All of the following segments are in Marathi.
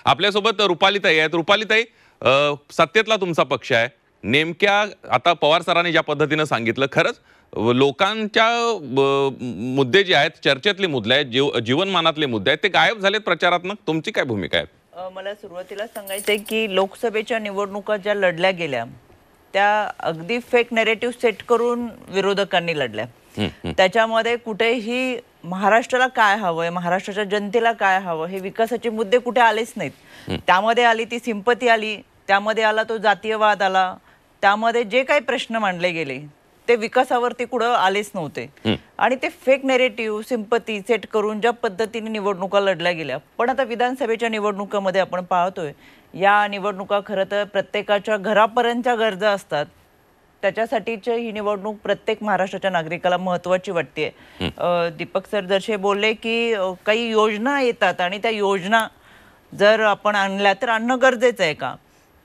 आपल्यासोबत रुपालीताई आहेत. रुपालीताई, सत्तेतला तुमचा पक्ष आहे. नेमक्या आता पवार सरांनी ज्या पद्धतीनं सांगितलं, खरंच लोकांच्या मुद्दे जे आहेत, चर्चेतले मुद्दे आहेत, जीवनमानातले मुद्दे आहेत, ते गायब झालेत प्रचारात्मक. तुमची काय भूमिका आहे? मला सुरुवातीला सांगायचंय की लोकसभेच्या निवडणुका ज्या लढल्या गेल्या त्या अगदी फेक नॅरेटिव्ह सेट करून विरोधकांनी लढल्या. त्याच्यामध्ये कुठेही महाराष्ट्राला काय हवंय, महाराष्ट्राच्या जनतेला काय हवं, हे विकासाचे मुद्दे कुठे आलेच नाहीत. त्यामध्ये आली ती सिंपती आली, त्यामध्ये आला तो जातीयवाद आला, त्यामध्ये जे काही प्रश्न मांडले गेले ते विकासावरती कुठं आलेच नव्हते. आणि ते फेक नेरेटिव्ह सिंपती सेट करून ज्या पद्धतीने निवडणुका लढल्या गेल्या. पण आता विधानसभेच्या निवडणुकामध्ये आपण पाहतोय, या निवडणुका खरं तर प्रत्येकाच्या घरापर्यंतच्या गरजा असतात. त्याच्यासाठीच ही निवडणूक प्रत्येक महाराष्ट्राच्या नागरिकाला महत्त्वाची वाटते. दीपक सर जसे बोलले की काही योजना येतात आणि त्या योजना जर आपण आणल्या तर आणणं गरजेचं आहे का,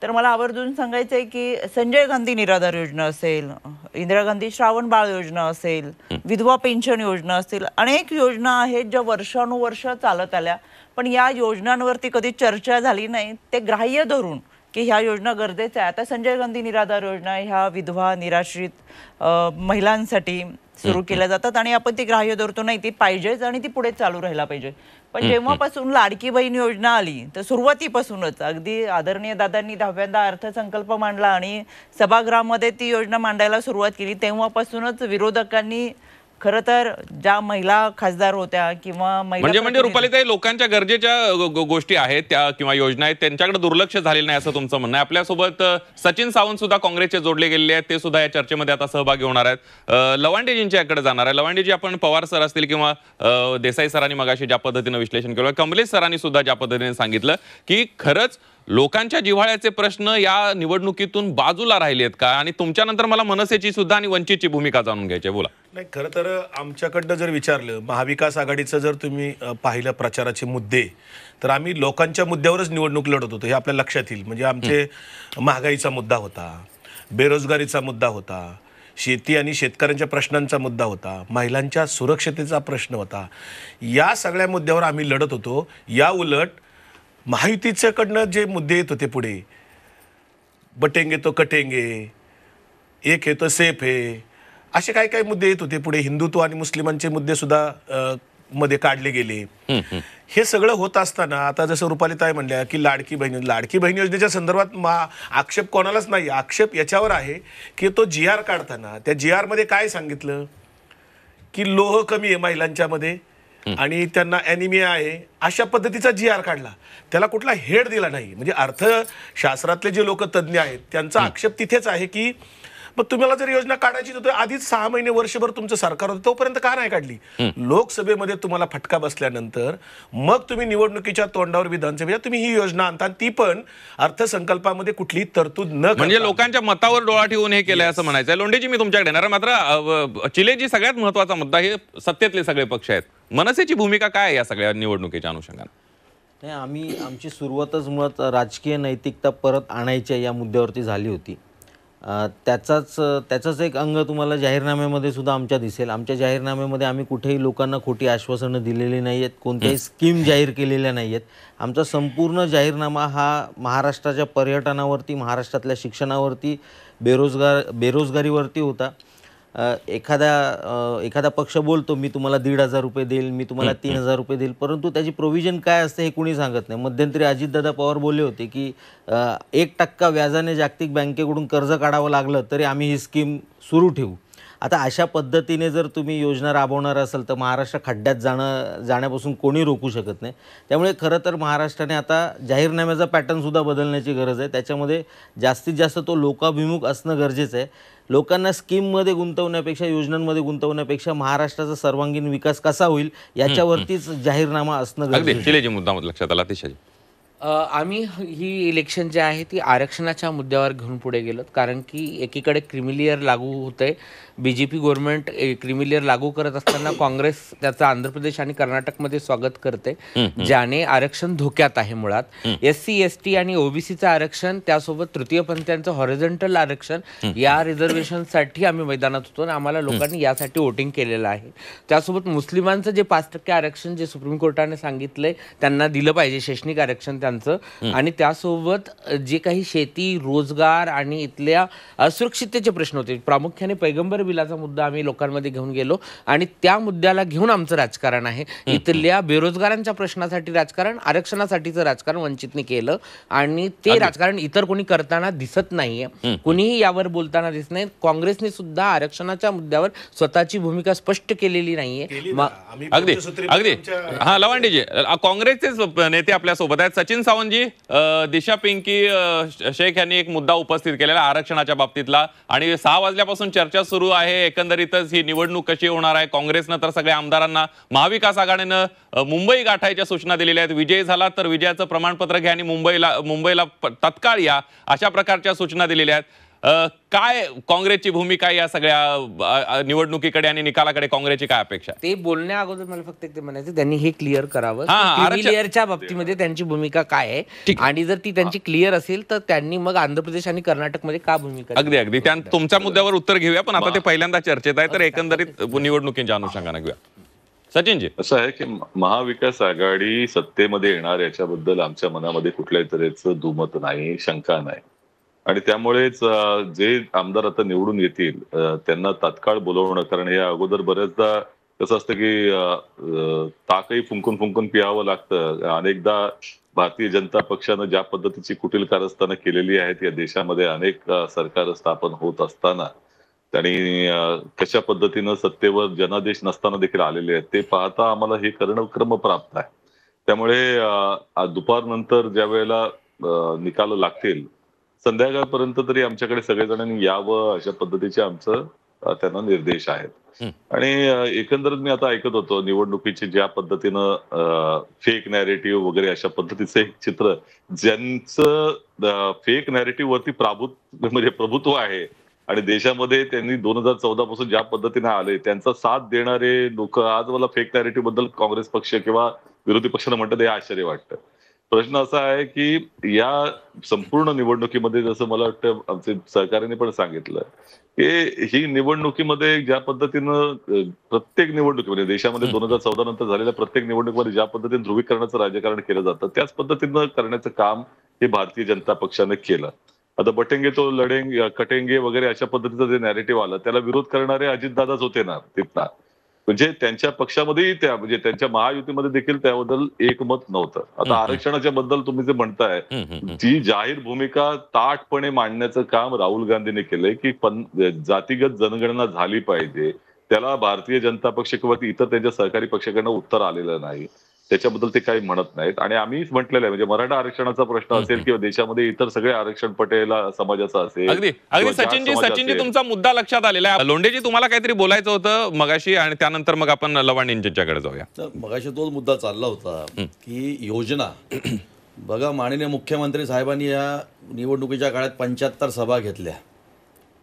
तर मला आवर्जून सांगायचं आहे की संजय गांधी निराधार योजना असेल, इंदिरा गांधी श्रावण बाळ योजना असेल, विधवा पेन्शन योजना असेल, अनेक योजना आहेत ज्या वर्षानुवर्ष चालत आल्या, पण या योजनांवरती कधी चर्चा झाली नाही. ते ग्राह्य धरून की ह्या योजना गरजेच्या आहे. आता संजय गांधी निराधार योजना ह्या विधवा निराश्रित महिलांसाठी सुरू केल्या जातात आणि आपण ती ग्राह्य धरतो, नाही ती पाहिजेच आणि ती पुढे चालू राहायला पाहिजे. पण जेव्हापासून लाडकी बहीण योजना आली तर सुरुवातीपासूनच अगदी आदरणीय दादांनी 10व्यांदा अर्थसंकल्प मांडला आणि सभागृहामध्ये ती योजना मांडायला सुरुवात केली, तेव्हापासूनच विरोधकांनी खरं तर ज्या महिला खासदार होत्या किंवा म्हणजे रुपालीताई, लोकांच्या गरजेच्या गोष्टी आहेत त्या किंवा योजना आहेत त्यांच्याकडे दुर्लक्ष झालेलं नाही असं तुमचं म्हणणं आहे. आपल्यासोबत सचिन सावंत सुद्धा काँग्रेसचे जोडले गेलेले आहेत, ते सुद्धा या चर्चेमध्ये आता सहभागी होणार आहेत. लवांडेजींच्याकडे जाणार आहे. लवांडेजी, आपण पवार सर असतील किंवा देसाई सरांनी मगाशी ज्या पद्धतीनं विश्लेषण केलं, कमलेश सरांनी सुद्धा ज्या पद्धतीने सांगितलं की खरंच लोकांच्या जिव्हाळ्याचे प्रश्न या निवडणुकीतून बाजूला राहिलेत का, आणि तुमच्यानंतर मला मनसेची सुद्धा आणि वंचितची भूमिका जाणून घ्यायची आहे. बोला. नाही, खरं तर आमच्याकडनं जर विचारलं, महाविकास आघाडीचं जर तुम्ही पाहिलं प्रचाराचे मुद्दे, तर आम्ही लोकांच्या मुद्द्यावरच निवडणूक लढत होतो, हे आपल्या लक्षात येईल. म्हणजे आमचे महागाईचा मुद्दा होता, बेरोजगारीचा मुद्दा होता, शेती आणि शेतकऱ्यांच्या प्रश्नांचा मुद्दा होता, महिलांच्या सुरक्षतेचा प्रश्न होता. या सगळ्या मुद्द्यावर आम्ही लढत होतो. या उलट महायुतीच्याकडनं जे मुद्दे येत होते पुढे, बटेंगे तो कटेंगे, एक है तो सेफ है, असे काही काही मुद्दे येत होते पुढे. हिंदुत्व आणि मुस्लिमांचे मुद्दे सुद्धा मध्ये काढले गेले. हे सगळं होत असताना आता जसं रुपालीताई म्हणल्या की लाडकी बहीण योजनेच्या संदर्भात आक्षेप कोणालाच नाही. आक्षेप याच्यावर आहे की तो GR काढताना त्या GR मध्ये काय सांगितलं की लोह कमी आहे महिलांच्या मध्ये आणि त्यांना ॲनिमिया आहे, अशा पद्धतीचा GR काढला. त्याला कुठला हेड दिला नाही. म्हणजे अर्थशास्त्रातले जे लोक तज्ज्ञ आहेत त्यांचा आक्षेप तिथेच आहे की मग तुम्हाला जर योजना काढायची तर आधीच 6 महिने वर्षभर तुमचं सरकार होतं, तोपर्यंत का नाही काढली? लोकसभेमध्ये तुम्हाला फटका बसल्यानंतर मग तुम्ही निवडणुकीच्या तोंडावर विधानसभेत तुम्ही ही योजना आणता, ती पण अर्थसंकल्पामध्ये कुठलीही तरतूद न, म्हणजे लोकांच्या मतावर डोळा ठेवून हे केलंय असं म्हणायचं. लोंढेजी, मी तुमच्याकडे येणार. मात्र चिलेजी सगळ्यात महत्वाचा मुद्दा, हे सत्तेतले सगळे पक्ष आहेत, मनसेची भूमिका काय आहे या सगळ्या निवडणुकीच्या अनुषंगाने? नाही, आमची सुरुवातच मुळात राजकीय नैतिकता परत आणायच्या या मुद्द्यावरती झाली होती. त्याचाच एक अंग तुम्हाला जाहीरनाम्यामध्ये सुद्धा आमच्या दिसेल. आमच्या जाहीरनाम्यामध्ये आम्ही कुठेही लोकांना खोटी आश्वासनं दिलेली नाही आहेत, कोणत्याही स्कीम जाहीर केलेल्या नाही आहेत. आमचा संपूर्ण जाहीरनामा हा महाराष्ट्राच्या पर्यटनावरती, महाराष्ट्रातल्या शिक्षणावरती, बेरोजगारीवरती होता. एखादा पक्ष बोलतो मी तुम्हाला 1,500 रुपये देईल, मी तुम्हाला 3,000 रुपये देईल, परंतु त्याची प्रोव्हिजन काय असते हे कुणी सांगत नाही. मध्यंतरी अजितदादा पवार बोलले होते की 1% व्याजाने जागतिक बँकेकडून कर्ज काढावं लागलं तरी आम्ही ही स्कीम सुरू ठेवू. आता अशा पद्धतीने जर तुम्ही योजना राबवणार असाल तर महाराष्ट्र खड्ड्यात जाण्यापासून कोणी रोखू शकत नाही. त्यामुळे खरं तर महाराष्ट्राने आता जाहीरनाम्याचा पॅटर्नसुद्धा बदलण्याची गरज आहे. त्याच्यामध्ये जास्तीत जास्त तो लोकाभिमुख असणं गरजेचं आहे. लोकांना स्कीममध्ये गुंतवण्यापेक्षा, योजनांमध्ये गुंतवण्यापेक्षा महाराष्ट्राचा सर्वांगीण विकास कसा होईल याच्यावरतीच जाहीरनामा असणं गरजेचं आहे. मुद्दा लक्षात आला. आम्ही ही इलेक्शन जे आहे ती आरक्षणाच्या मुद्द्यावर घेऊन पुढे गेलो, कारण की एकीकडे क्रिमिलियर लागू होते, BJP गव्हर्नमेंट क्रिमिलियर लागू करत असताना काँग्रेस त्याचं आंध्र प्रदेश आणि कर्नाटकमध्ये स्वागत करते, ज्याने आरक्षण धोक्यात आहे. मुळात SC ST आणि OBCचं आरक्षण, त्यासोबत तृतीयपंथीयांचं हॉरिझॉन्टल आरक्षण, या रिझर्वेशनसाठी आम्ही मैदानात होतो आणि आम्हाला लोकांनी यासाठी वोटिंग केलेलं आहे. त्यासोबत मुस्लिमांचं जे 5% आरक्षण जे सुप्रीम कोर्टाने सांगितलंय त्यांना दिलं पाहिजे, शैक्षणिक आरक्षण नागरिकांचं आणि त्यासोबत जे काही शेती, रोजगार आणि इथल्या असुरक्षिततेचे प्रश्न होते, प्रामुख्याने पैगंबर बिलाचा मुद्दा आम्ही लोकांमध्ये घेऊन गेलो आणि त्या मुद्द्याला घेऊन आमचं राजकारण आहे. इथल्या बेरोजगारांच्या प्रश्नासाठी राजकारण, आरक्षणासाठीचं राजकारण वंचितने केलं आणि ते राजकारण इतर कोणी करताना दिसत नाहीये. कुणीही यावर बोलताना दिसत नाही. काँग्रेसने सुद्धा आरक्षणाच्या मुद्द्यावर स्वतःची भूमिका स्पष्ट केलेली नाहीये. अगदी अगदी हा लवांडेजी, काँग्रेसचे नेते आपल्या सोबत आहेत. सचिन सावंतजी, दिशा पिंकी शेख यांनी एक मुद्दा उपस्थित केलेला आरक्षणाच्या बाबतीतला आणि 6 वाजल्यापासून चर्चा सुरू आहे. एकंदरीतच ही निवडणूक कशी होणार आहे. काँग्रेसनं तर सगळ्या आमदारांना महाविकास आघाडीनं मुंबई गाठायच्या सूचना दिलेल्या आहेत. विजय झाला तर विजयाचं प्रमाणपत्र घ्या आणि मुंबईला तत्काळ या, अशा प्रकारच्या सूचना दिलेल्या आहेत. काय काँग्रेसची भूमिका या सगळ्या निवडणुकीकडे आणि निकालाकडे काँग्रेसची काय अपेक्षा? ते बोलण्या अगोदर मला फक्त ते म्हणायचं, त्यांनी हे क्लिअर करावं आरक्षण- क्लिअरच्या बाबतीमध्ये त्यांची भूमिका काय आहे आणि जर ती त्यांची क्लिअर असेल तर त्यांनी मग आंध्र प्रदेश आणि कर्नाटकमध्ये का भूमिका अगदी अगदी तुमच्या मुद्द्यावर उत्तर घेऊया, पण आता ते पहिल्यांदा चर्चेत आहे, तर एकंदरीत निवडणुकीच्या अनुषंगाने घेऊया. सचिनजी, असं आहे की महाविकास आघाडी सत्तेमध्ये येणार याच्याबद्दल आमच्या मनामध्ये कुठल्याही तऱ्हेचं दुमत नाही, शंका नाही आणि त्यामुळेच जे आमदार आता निवडून येतील त्यांना तात्काळ बोलवणं, कारण या अगोदर बऱ्याचदा कसं असतं की ताकही फुंकून फुंकून पियावं लागतं. अनेकदा भारतीय जनता पक्षानं ज्या पद्धतीची कुटील कारस्थानं केलेली आहेत या देशामध्ये अनेक सरकार स्थापन होत असताना आणि कशा पद्धतीनं सत्तेवर जनादेश नसताना देखील आलेले आहेत ते पाहता आम्हाला हे करणं क्रमप्राप्त आहे. त्यामुळे दुपारनंतर ज्या वेळेला निकाल लागतील संध्याकाळपर्यंत तरी आमच्याकडे सगळेजणांनी यावं अशा पद्धतीचे आमचं त्यांना निर्देश आहेत. आणि एकंदरीत मी आता ऐकत होतो निवडणुकीची ज्या पद्धतीनं फेक नॅरेटिव्ह वगैरे अशा पद्धतीचं एक चित्र, ज्यांचं फेक नॅरेटिव्ह वरती प्रभुत्व आहे आणि देशामध्ये त्यांनी 2014 पासून ज्या पद्धतीने आले त्यांचा साथ देणारे लोक आज मला फेक नॅरेटिव्ह बद्दल काँग्रेस पक्ष किंवा विरोधी पक्षानं म्हणतात हे आश्चर्य वाटतं. प्रश्न असा आहे की या संपूर्ण निवडणुकीमध्ये जसं मला वाटतं आमचे सहकार्याने पण सांगितलं की ही निवडणुकीमध्ये ज्या पद्धतीनं प्रत्येक निवडणुकीमध्ये देशामध्ये 2014 नंतर झालेल्या प्रत्येक निवडणुकीमध्ये ज्या पद्धतीने ध्रुवीकरणाचं राजकारण केलं जातं त्याच पद्धतीनं करण्याचं काम हे भारतीय जनता पक्षाने केलं. आता बटेंगे तो लढेंगे कटेंगे वगैरे अशा पद्धतीचं जे नॅरेटिव्ह आलं त्याला विरोध करणारे अजितदादाच होते ना तिथला, म्हणजे त्यांच्या पक्षामध्येही म्हणजे त्यांच्या महायुतीमध्ये देखील त्याबद्दल एकमत नव्हतं. आता आरक्षणाच्या बद्दल तुम्ही जे म्हणताय जी जाहीर भूमिका ताठपणे मांडण्याचं काम राहुल गांधींनी केलंय की जातीगत जनगणना झाली पाहिजे, त्याला भारतीय जनता पक्ष किंवा इतर त्यांच्या सहकारी पक्षाकडनं उत्तर आलेलं नाही, त्याच्याबद्दल ते काही म्हणत नाहीत. आणि आम्हीच म्हटलेलं आहे म्हणजे मराठा आरक्षणाचा प्रश्न असेल किंवा देशामध्ये इतर सगळे आरक्षण पटेल समाजाचा असेल. अगदी अगदी सचिनजी तुमचा मुद्दा लक्षात आलेला आहे. लोंढेजी, तुम्हाला काहीतरी बोलायचं होतं मगाशी आणि त्यानंतर मग आपण लवांडेंच्याकडे जाऊया. तर मगाशी तोच मुद्दा चालला होता की योजना बघा, माननीय मुख्यमंत्री साहेबांनी या निवडणुकीच्या काळात 75 सभा घेतल्या,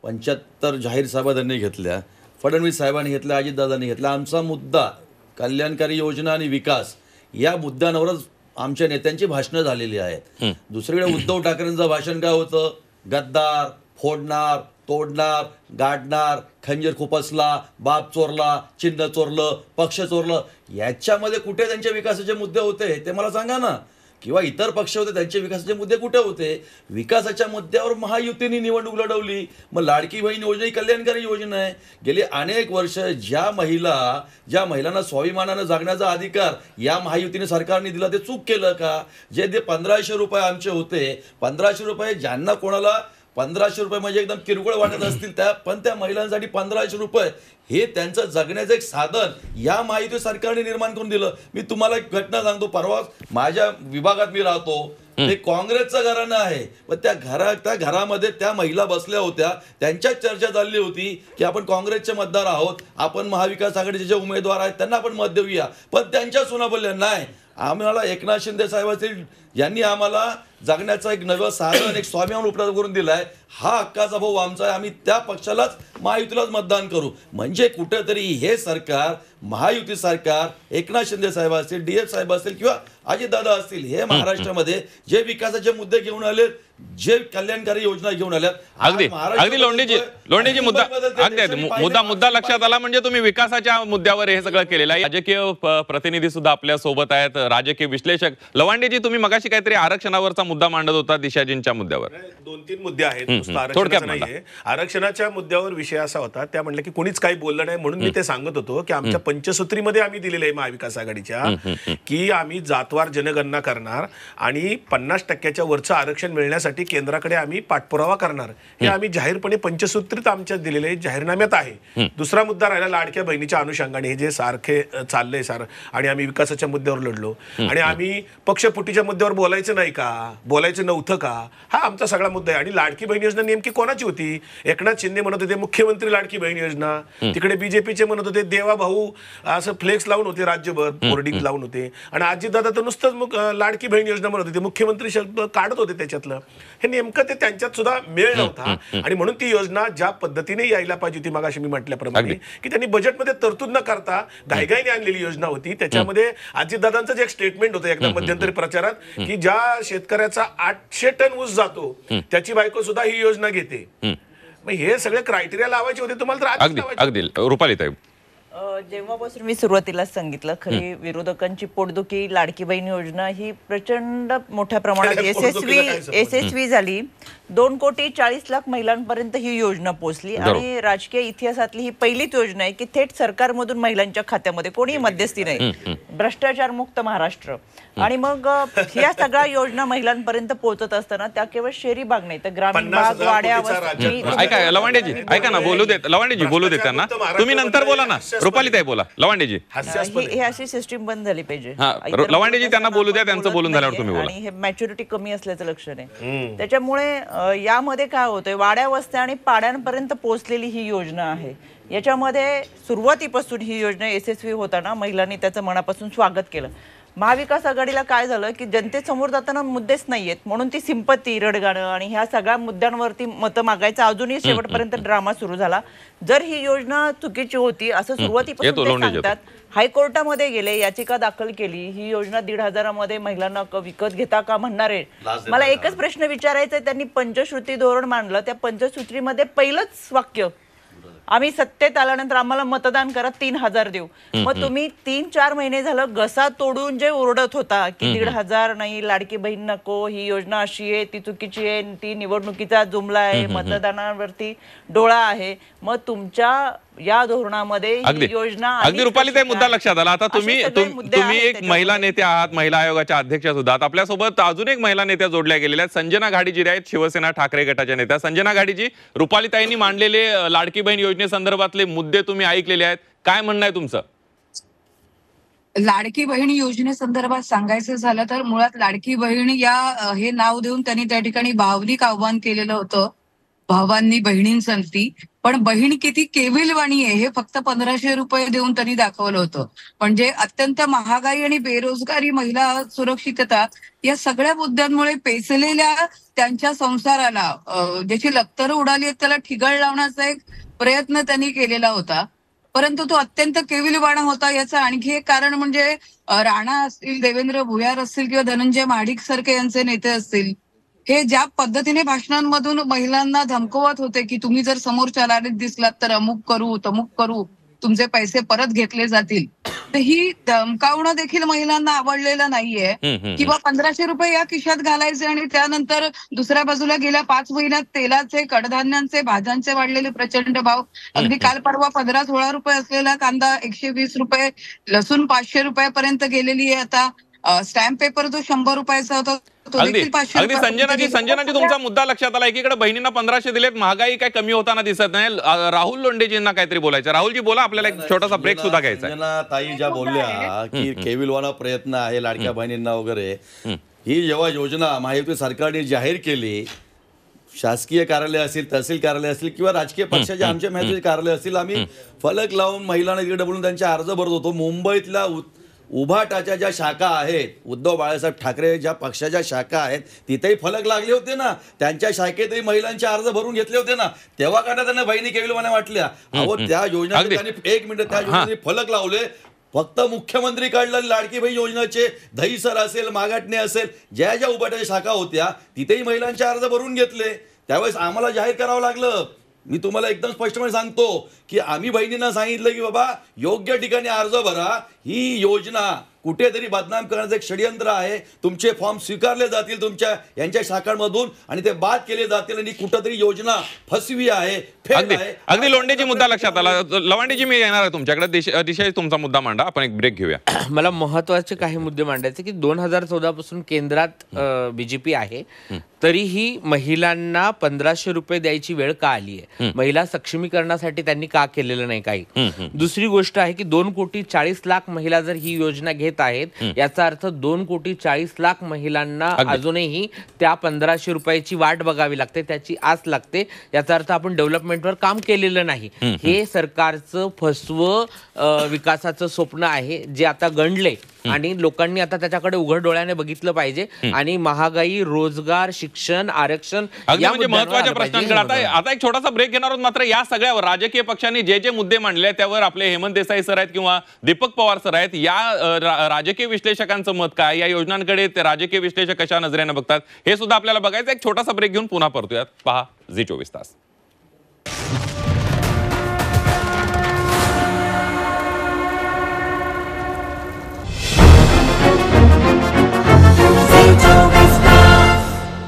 75 जाहीर सभा त्यांनी घेतल्या, फडणवीस साहेबांनी घेतल्या, अजितदादांनी घेतल्या. आमचा मुद्दा कल्याणकारी योजना आणि विकास या मुद्द्यांवरच आमच्या नेत्यांची भाषणं झालेली आहेत. दुसरीकडे उद्धव ठाकरेंचं भाषण काय होतं? गद्दार, फोडणार, तोडणार, गाडणार, खंजीर खुपसला, बाप चोरला, चिन्ह चोरलं, पक्ष चोरलं. याच्यामध्ये कुठे त्यांचे विकासाचे मुद्दे होते ते मला सांगा ना. किंवा इतर पक्ष होते त्यांचे विकासाचे मुद्दे कुठे होते? विकासाच्या मुद्द्यावर महायुतीने निवडणूक लढवली. मग लाडकी बहीण योजना ही कल्याणकारी योजना आहे. गेली अनेक वर्ष ज्या महिलांना स्वाभिमानानं जगण्याचा अधिकार या महायुतीने सरकारने दिला ते चूक केलं का? जे 1500 रुपये आमचे होते, 1500 रुपये ज्यांना कोणाला 1500 रुपये म्हणजे एकदम किरकोळ वाटत असतील पण त्या महिलांसाठी 1500 रुपये हे त्यांचं जगण्याचं एक साधन या महायुती सरकारने निर्माण करून दिलं. मी तुम्हाला एक घटना सांगतो. परवा माझ्या विभागात मी राहतो, ते काँग्रेसचं घराणं आहे, पण त्या घरामध्ये त्या महिला बसल्या होत्या, त्यांच्याच चर्चा चालली होती की आपण काँग्रेसचे मतदार आहोत, आपण महाविकास आघाडीचे जे उमेदवार आहेत त्यांना आपण मत देऊया. पण त्यांच्या सुना बोलल्या नाही, आम्हाला एकनाथ शिंदे साहेब असतील यांनी आम्हाला जगण्याचं एक नवं साधन, एक स्वाभिमान उपलब्ध करून दिलाय, हा हक्काचा भाऊ आमचा आहे, आम्ही त्या पक्षालाच महायुतीलाच मतदान करू. म्हणजे कुठेतरी हे सरकार, महायुती सरकार, एकनाथ शिंदे साहेब असतील, DF साहेब असतील किंवा अजितदादा असतील, हे महाराष्ट्रामध्ये जे विकासाचे मुद्दे घेऊन आले, जे कल्याणकारी योजना घेऊन आल्यात, अगदी लोंढेजी मुद्दा लक्षात आला. म्हणजे तुम्ही विकासाच्या मुद्द्यावर हे सगळं केलेलं आहे. राजकीय प्रतिनिधी सुद्धा आपल्या सोबत आहेत, राजकीय विश्लेषक. लवांडेजी, तुम्ही मगाशी मगाशी काहीतरी आरक्षणावरचा मुद्दा मांडत होता दिशाजींच्या मुद्द्यावर. 2-3 मुद्दे आहेत, नुसतं थोडक्यात आरक्षणाचा नाहीये. आरक्षणाच्या मुद्द्यावर विषय असा होता, त्या म्हणलं की कोणीच काही बोललं नाही, म्हणून मी ते सांगत होतो की आमच्या पंचसूत्रीमध्ये आम्ही दिलेलं आहे महाविकास आघाडीच्या की आम्ही जातवार जनगणना करणार आणि 50% वरचं आरक्षण मिळण्यासाठी केंद्राकडे आम्ही पाठपुरावा करणार. हे आम्ही जाहीरपणे पंचसूत्रीत आमच्या दिलेले जाहीरनाम्यात आहे. दुसरा मुद्दा राहिला लाडक्या बहिणीच्या अनुषंगाने, हे जे सारखे चाललंय आणि आम्ही विकासाच्या मुद्द्यावर लढलो आणि आम्ही पक्षफुटीच्या मुद्द्यावर बोलायचं नाही का, बोलायचं नव्हतं का, हा आमचा सगळा मुद्दा आहे. आणि लाडकी बहीण योजना नेमकी कोणाची होती? एकनाथ शिंदे म्हणत होते मुख्यमंत्री लाडकी बहीण योजना, तिकडे बीजेपीचे म्हणत होते देवा भाऊ असं फ्लेक्स लावून होते, राज्यभर होर्डिंग लावून होते, आणि अजितदादा तर नुसतंच लाडकी बहीण योजना म्हणत होते, मुख्यमंत्री शब्द काढत होते त्याच्यातलं. हे नेमकं ते त्यांच्यात सुद्धा मेळ नव्हता आणि म्हणून ती योजना ज्या पद्धतीने यायला पाहिजे होती, मगाशी मी म्हटल्याप्रमाणे की त्यांनी बजेटमध्ये तरतूद न करता घाईघाईने आणलेली योजना होती. त्याच्यामध्ये अजितदादांचं जे एक स्टेटमेंट होतं एकदा मध्यंतरी प्रचारात की ज्या शेतकऱ्याचा 800 टन ऊस जातो त्याची बायको सुद्धा ही योजना घेते. मग हे सगळे क्रायटेरिया लावायचे होते तुम्हाला, तर आधीच लावायचे. अगदी रुपालीताई, जेव्हापासून मी सुरुवातीलाच सांगितलं, खरी विरोधकांची पोटदुखी लाडकी बहीण योजना ही प्रचंड मोठ्या प्रमाणात यशस्वी झाली. 2,40,00,000 महिलांपर्यंत ही योजना पोहोचली आणि राजकीय इतिहासातली ही पहिलीच योजना आहे की थेट सरकारमधून महिलांच्या खात्यामध्ये कोणीही मध्यस्थी नाही, भ्रष्टाचार मुक्त महाराष्ट्र. आणि मग ह्या सगळ्या योजना महिलांपर्यंत पोहोचत असताना त्या केवळ शहरी भाग नाही तर ग्रामीण भाग, वाड्या, ऐका लवांडेजी, ऐका ना, बोलू देत लवांडेजी, बोलू देत त्यांना, तुम्ही नंतर बोला ना. रुपालीताई बोला, लवांडेजी. ही अशी सिस्टीम बंद झाली पाहिजे. लवांडेजी त्यांना बोलू द्या, त्यांचं बोलून झाल्यावर तुम्ही बोला. आणि हे मॅच्युरिटी कमी असल्याचं लक्षण आहे. त्याच्यामुळे यामध्ये काय होतंय, वाड्या, वस्त्या आणि पाड्यांपर्यंत पोहोचलेली ही योजना आहे. याच्यामध्ये सुरुवातीपासून ही योजना यशस्वी होताना महिलांनी त्याचं मनापासून स्वागत केलं. महाविकास आघाडीला काय झालं की जनतेसमोर जाताना मुद्देच नाहीयेत, म्हणून ती सिंपती, रडगाणं आणि ह्या सगळ्या मुद्द्यांवरती मतं मागायचं अजूनही शेवटपर्यंत ड्रामा सुरू झाला. जर ही योजना चुकीची होती असं सुरुवातीपासून ते सांगतात, हायकोर्टामध्ये गेले, याचिका दाखल केली, ही योजना 1,500 मध्ये महिलांना विकत घेता का म्हणणारे. मला एकच प्रश्न विचारायचा आहे, त्यांनी पंचश्रुती धोरण मांडलं, त्या पंचसूत्रीमध्ये पहिलंच वाक्य आम्ही सत्तेत आल्यानंतर आम्हाला मतदान करा 3,000 देऊ. मग तुम्ही 3-4 महिने झालं घसा तोडून जे ओरडत होता की 1,500 नाही, लाडकी बहीण नको, ही योजना अशी आहे, ती चुकीची आहे, ती निवडणुकीचा जुमला आहे, मतदानावरती डोळा आहे, मग तुमच्या या धोरणामध्ये ही योजना अगदी रुपालीताई मुद्दा लक्षात आला. आता तुम्ही एक महिला नेते आहात, महिला आयोगाच्या अध्यक्ष सुद्धा आहात. आपल्यासोबत अजून एक महिला नेत्या जोडल्या गेलेल्या आहेत, संजना घाडीजी आहेत, शिवसेना ठाकरे गटाच्या नेत्या. संजना घाडीजी, रुपालीताईंनी मांडलेले लाडकी बहीण योजनेसंदर्भातले मुद्दे तुम्ही ऐकलेले आहेत, काय म्हणणं आहे तुमचं? लाडकी बहीण योजनेसंदर्भात सांगायचं झालं तर मुळात लाडकी बहीण हे नाव देऊन त्यांनी त्या ठिकाणी भावनिक आव्हान केलेलं होतं भावांनी बहिणींसाठी. पण बहीण किती केविलवाणी आहे हे फक्त 1,500 रुपये देऊन त्यांनी दाखवलं होतं. म्हणजे अत्यंत महागाई आणि बेरोजगारी, महिला सुरक्षितता या सगळ्या मुद्द्यांमुळे पेचलेल्या त्यांच्या संसाराला ज्याची लक्तरं उडाली आहेत त्याला ठिगळ लावण्याचा एक प्रयत्न त्यांनी केलेला होता. परंतु तो अत्यंत केविलवाणा होता. याचं आणखी एक कारण म्हणजे राणा असतील, देवेंद्र भुयार असतील किंवा धनंजय महाडिक सारखे यांचे नेते असतील, हे ज्या पद्धतीने भाषणांमधून महिलांना धमकवत होते की तुम्ही जर समोरच्या लारीत दिसलात तर अमुक करू तमुक करू, तुमचे पैसे परत घेतले जातील, तर ही धमकावणं देखील महिलांना आवडलेलं नाहीये. किंवा 1,500 रुपये या खिशात घालायचे आणि त्यानंतर दुसऱ्या बाजूला गेल्या 5 महिन्यात तेलाचे, कडधान्यांचे, भाज्यांचे वाढलेले प्रचंड भाव. अगदी काल परवा 15-16 रुपये असलेला कांदा 120 रुपये, लसूण 500 रुपयापर्यंत गेलेली आहे. आता स्टॅम्प पेपर जो 100 रुपयाचा होता तो देखील 500 अगदी संजनाजी तुमचा मुद्दा लक्षात आला. एकीकडे बहिणींना 1,500 दिलेत, महागाई काय कमी होताना दिसत नाही. राहुल लोंढेजींना काहीतरी बोलायचं. राहुलजी बोला, आपल्याला एक छोटासा ब्रेक सुद्धा घ्यायचा आहे. ताई ज्या बोलल्या की केविलवाना प्रयत्न आहे लाडक्या बहिणींना वगैरे, ही जेव्हा योजना महायुती सरकारने जाहीर केली, शासकीय कार्यालय असतील, तहसील कार्यालय असतील किंवा राजकीय पक्षाचे आमच्या महत्वाचे कार्यालय असतील, आम्ही फलक लावून महिलांना तिकडे बोलून त्यांचे अर्ज भरत होतो. मुंबईतल्या उभाटाच्या ज्या शाखा आहेत, उद्धव बाळासाहेब ठाकरे ज्या पक्षाच्या शाखा आहेत, तिथेही फलक लागले होते ना, त्यांच्या शाखेतही महिलांचे अर्ज भरून घेतले होते ना, तेव्हा का त्यांना बहिणी केविलवाण्या वाटल्या? अहो त्या योजना त्यांनी 1 मिनिट त्या योजनेने फलक लावले. फक्त मुख्यमंत्री काढलं लाडकी बहीण योजनेचे, दहीसर असेल, मागाटणे असेल, ज्या ज्या उभाटाच्या शाखा होत्या तिथेही महिलांचे अर्ज भरून घेतले. त्यावेळेस आम्हाला जाहीर करावं लागलं. मी तुम्हाला एकदम स्पष्टपणे सांगतो की आम्ही बहिणींना सांगितलं की बाबा योग्य ठिकाणी अर्ज भरा, ही योजना कुठेतरी बदनाम करण्याचं एक षडयंत्र आहे. तुमचे फॉर्म स्वीकारले जातील तुमच्या यांच्या शाखांमधून आणि ते बाद केले जातील आणि कुठंतरी योजना फसवी आहे, फेक अगदी आहे. अगदी लोंढेची मुद्दा लक्षात आला. लवांडेजी, मी येणार आहे तुमच्याकडे. दिशा तुमचा मुद्दा मांडा, आपण एक ब्रेक घेऊया. मला महत्वाचे काही मुद्दे मांडायचे की 2014 पासून केंद्रात बीजेपी आहे, तरीही महिलांना 1500 रुपये द्यायची वेळ का आली आहे? महिला सक्षमीकरणासाठी त्यांनी का केलेलं नाही काही? दुसरी गोष्ट आहे की 2,40,00,000 महिला जर ही योजना घेत आहेत, याचा अर्थ 2,40,00,000 महिलांना अजूनही त्या 1500 रुपयाची वाट बघावी लागते, त्याची आस लागते. याचा अर्थ आपण डेव्हलपमेंटवर काम केलेलं नाही. हे सरकारचं फसवं विकासाचं स्वप्न आहे, जे आता गणले आणि लोकांनी आता त्याच्याकडे उघड डोळ्याने बघितलं पाहिजे. आणि महागाई, रोजगार, शिक्षण, आरक्षण अगदी म्हणजे महत्वाच्या प्रश्नांकडे आता एक छोटासा ब्रेक घेणार आहोत. मात्र या सगळ्यावर राजकीय पक्षांनी जे जे मुद्दे मांडले त्यावर आपले हेमंत देसाई सर आहेत किंवा दीपक पवार सर आहेत, या राजकीय विश्लेषकांचं मत काय, या योजनांकडे ते राजकीय विश्लेषक कशा नजरेने बघतात, हे सुद्धा आपल्याला बघायचं. एक छोटासा ब्रेक घेऊन पुन्हा परतूयात. पहा झी 24 तास.